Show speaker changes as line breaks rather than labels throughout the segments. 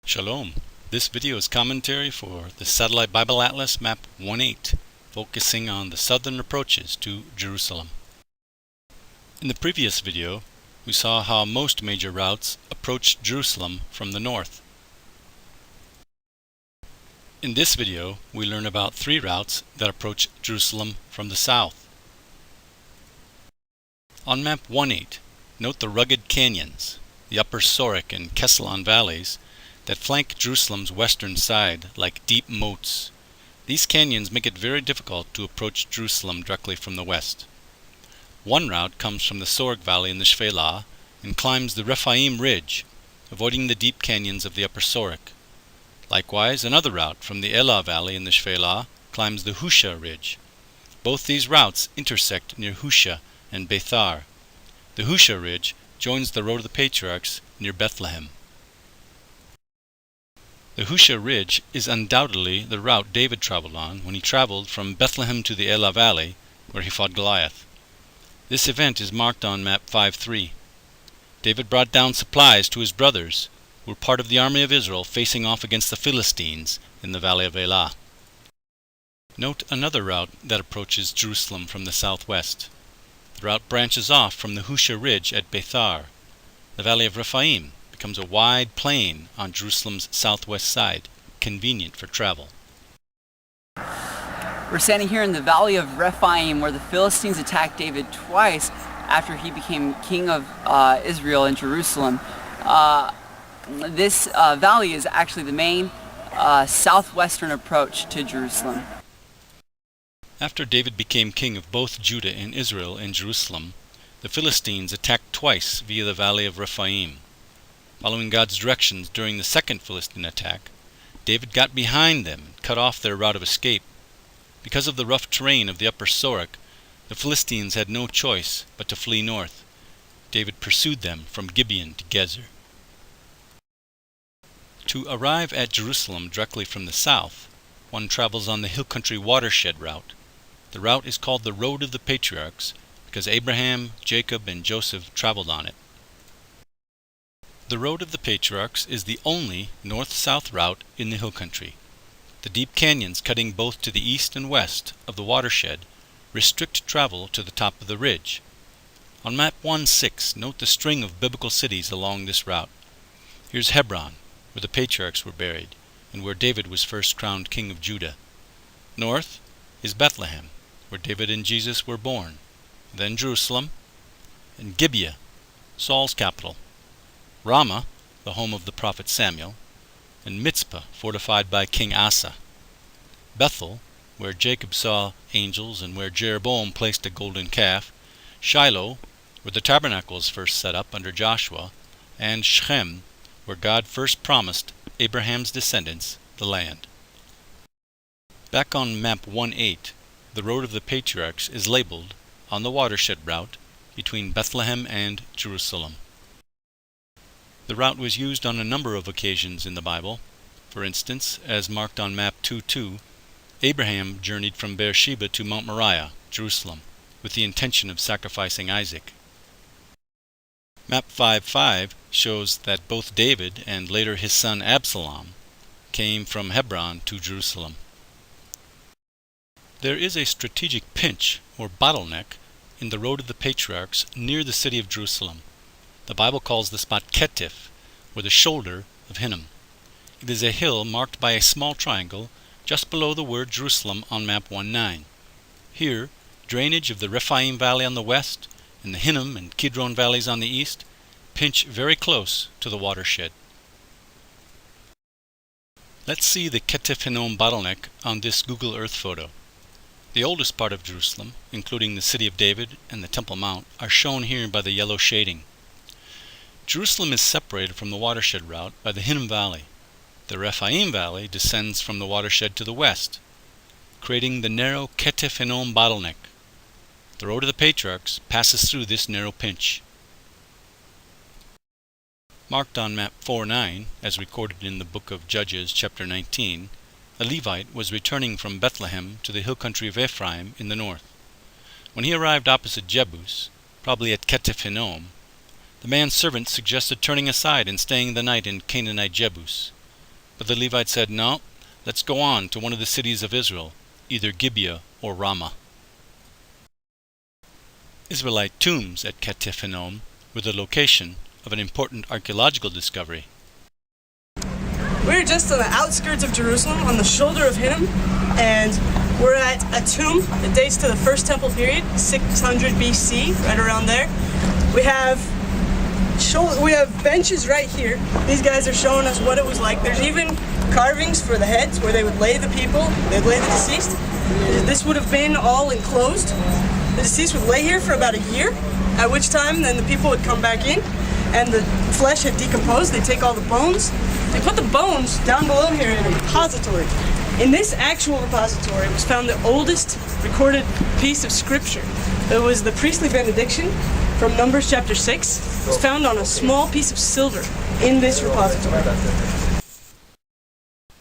Shalom. This video is commentary for the Satellite Bible Atlas Map 1.8, focusing on the southern approaches to Jerusalem. In the previous video, we saw how most major routes approach Jerusalem from the north. In this video, we learn about 3 routes that approach Jerusalem from the south. On Map 1.8, note the rugged canyons, the Upper Sorek and Kesalon valleys, that flank Jerusalem's western side like deep moats. These canyons make it very difficult to approach Jerusalem directly from the west. One route comes from the Sorek Valley in the Shephelah and climbs the Rephaim Ridge, avoiding the deep canyons of the Upper Sorek. Likewise, another route from the Elah Valley in the Shephelah climbs the Husha Ridge. Both these routes intersect near Husha and Bethar. The Husha Ridge joins the Road of the Patriarchs near Bethlehem. The Husha Ridge is undoubtedly the route David traveled on when he traveled from Bethlehem to the Elah Valley, where he fought Goliath. This event is marked on Map 5.3. David brought down supplies to his brothers, who were part of the army of Israel facing off against the Philistines in the valley of Elah. Note another route that approaches Jerusalem from the southwest. The route branches off from the Husha Ridge at Bethar. The valley of Rephaim becomes a wide plain on Jerusalem's southwest side, convenient for travel.
We're standing here in the valley of Rephaim, where the Philistines attacked David twice after he became king of Israel in Jerusalem. This valley is actually the main southwestern approach to Jerusalem.
After David became king of both Judah and Israel in Jerusalem, the Philistines attacked twice via the valley of Rephaim. Following God's directions during the second Philistine attack, David got behind them and cut off their route of escape. Because of the rough terrain of the Upper Sorek, the Philistines had no choice but to flee north. David pursued them from Gibeon to Gezer. To arrive at Jerusalem directly from the south, one travels on the hill country watershed route. The route is called the Road of the Patriarchs because Abraham, Jacob, and Joseph traveled on it. The Road of the Patriarchs is the only north-south route in the hill country. The deep canyons cutting both to the east and west of the watershed restrict travel to the top of the ridge. On Map 1.6, note the string of biblical cities along this route. Here's Hebron, where the patriarchs were buried, and where David was first crowned king of Judah. North is Bethlehem, where David and Jesus were born. Then Jerusalem, and Gibeah, Saul's capital. Ramah, the home of the prophet Samuel, and Mitzpah, fortified by King Asa. Bethel, where Jacob saw angels and where Jeroboam placed a golden calf. Shiloh, where the tabernacle was first set up under Joshua. And Shechem, where God first promised Abraham's descendants the land. Back on Map 1.8, the Road of the Patriarchs is labeled, on the watershed route, between Bethlehem and Jerusalem. The route was used on a number of occasions in the Bible. For instance, as marked on Map 2.2, Abraham journeyed from Beersheba to Mount Moriah, Jerusalem, with the intention of sacrificing Isaac. Map 5.5 shows that both David and later his son Absalom came from Hebron to Jerusalem. There is a strategic pinch, or bottleneck, in the Road of the Patriarchs near the city of Jerusalem. The Bible calls the spot Ketif, or the shoulder of Hinnom. It is a hill marked by a small triangle just below the word Jerusalem on Map 1.9. Here, drainage of the Rephaim Valley on the west and the Hinnom and Kidron valleys on the east pinch very close to the watershed. Let's see the Ketif Hinnom bottleneck on this Google Earth photo. The oldest part of Jerusalem, including the city of David and the Temple Mount, are shown here by the yellow shading. Jerusalem is separated from the watershed route by the Hinnom Valley. The Rephaim Valley descends from the watershed to the west, creating the narrow Ketif Hinnom bottleneck. The Road of the Patriarchs passes through this narrow pinch. Marked on Map 4.9, as recorded in the book of Judges, chapter 19, a Levite was returning from Bethlehem to the hill country of Ephraim in the north. When he arrived opposite Jebus, probably at Ketif Hinnom, the man's servant suggested turning aside and staying the night in Canaanite Jebus. But the Levites said, "No, let's go on to one of the cities of Israel, either Gibeah or Ramah." Israelite tombs at Katif-Hinnom were the location of an important archaeological discovery.
We're just on the outskirts of Jerusalem, on the shoulder of Hinnom, and we're at a tomb that dates to the First Temple period, 600 BC, right around there. We have benches right here. These guys are showing us what it was like. There's even carvings for the heads where they would lay the people, they'd lay the deceased. This would have been all enclosed. The deceased would lay here for about a year, at which time then the people would come back in and the flesh had decomposed. They take all the bones. They put the bones down below here in a repository. In this actual repository was found the oldest recorded piece of scripture. It was the priestly benediction from Numbers chapter 6. It was found on a small piece of silver in this repository.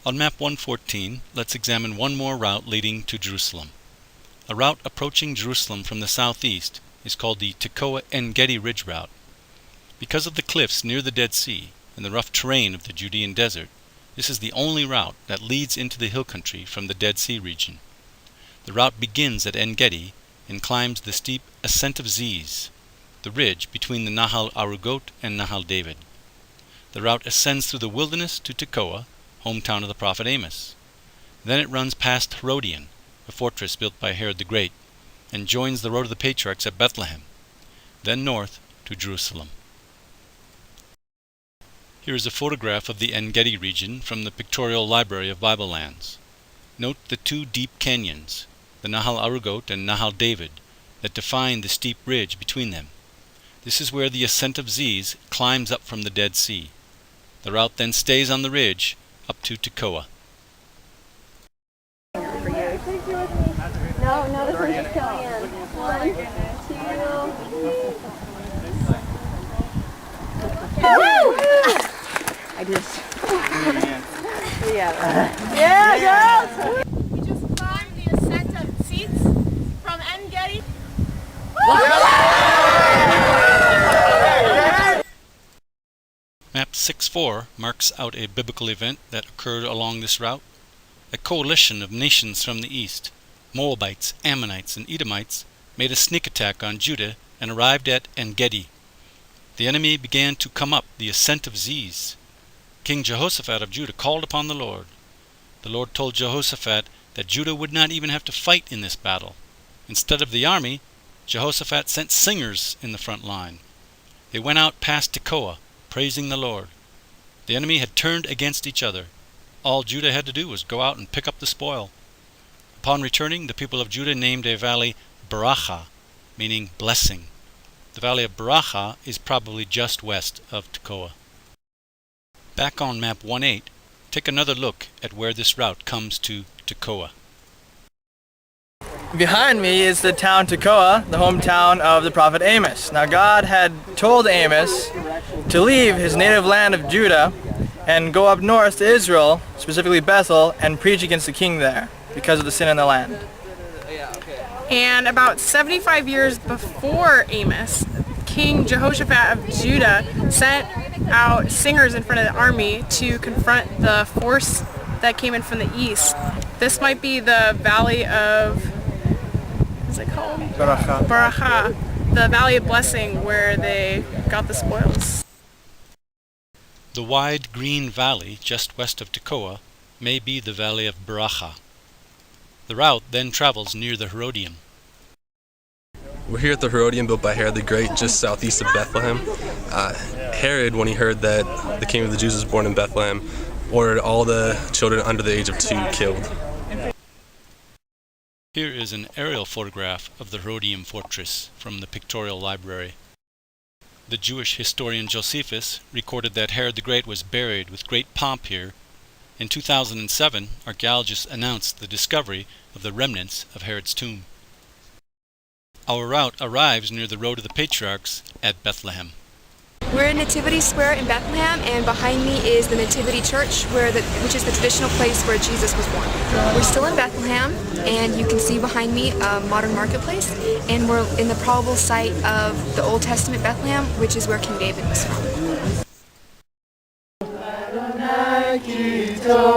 On map 114, let's examine one more route leading to Jerusalem. A route approaching Jerusalem from the southeast is called the Tekoa-En-Gedi Ridge Route. Because of the cliffs near the Dead Sea and the rough terrain of the Judean desert, this is the only route that leads into the hill country from the Dead Sea region. The route begins at En-Gedi and climbs the steep Ascent of Ziz, the ridge between the Nahal Arugot and Nahal David. The route ascends through the wilderness to Tekoa, hometown of the prophet Amos. Then it runs past Herodion, a fortress built by Herod the Great, and joins the road of the patriarchs at Bethlehem, then north to Jerusalem. Here is a photograph of the En-Gedi region from the Pictorial Library of Bible Lands. Note the two deep canyons, the Nahal Arugot and Nahal David, that define the steep ridge between them. This is where the Ascent of Ziz climbs up from the Dead Sea. The route then stays on the ridge up to Tekoa.
No, this one's just going in. 1, 2. I just. Yeah, girls!
We just climbed the Ascent of Ziz from En-Gedi.
Map 6-4 marks out a biblical event that occurred along this route. A coalition of nations from the east, Moabites, Ammonites, and Edomites, made a sneak attack on Judah and arrived at En-Gedi. The enemy began to come up the Ascent of Ziz. King Jehoshaphat of Judah called upon the Lord. The Lord told Jehoshaphat that Judah would not even have to fight in this battle. Instead of the army, Jehoshaphat sent singers in the front line. They went out past Tekoa, praising the Lord. The enemy had turned against each other. All Judah had to do was go out and pick up the spoil. Upon returning, the people of Judah named a valley Baracha, meaning blessing. The valley of Baracha is probably just west of Tekoa. Back on map 1-8, take another look at where this route comes to Tekoa.
Behind me is the town Tekoa, the hometown of the prophet Amos. Now God had told Amos to leave his native land of Judah and go up north to Israel, specifically Bethel, and preach against the king there because of the sin in the land.
And about 75 years before Amos, King Jehoshaphat of Judah sent out singers in front of the army to confront the force that came in from the east. This might be the valley of, what's it called? Baracha, the valley of blessing where they got the spoils.
The wide green valley just west of Tekoa may be the valley of Baracha. The route then travels near the Herodium.
We're here at the Herodium built by Herod the Great, just southeast of Bethlehem. Herod, when he heard that the king of the Jews was born in Bethlehem, ordered all the children under the age of 2 killed.
Here is an aerial photograph of the Herodium fortress from the Pictorial Library. The Jewish historian Josephus recorded that Herod the Great was buried with great pomp here. In 2007, archaeologists announced the discovery of the remnants of Herod's tomb. Our route arrives near the Road of the Patriarchs at Bethlehem.
We're in Nativity Square in Bethlehem, and behind me is the Nativity Church, which is the traditional place where Jesus was born. We're still in Bethlehem, and you can see behind me a modern marketplace, and we're in the probable site of the Old Testament Bethlehem, which is where King David was from.
to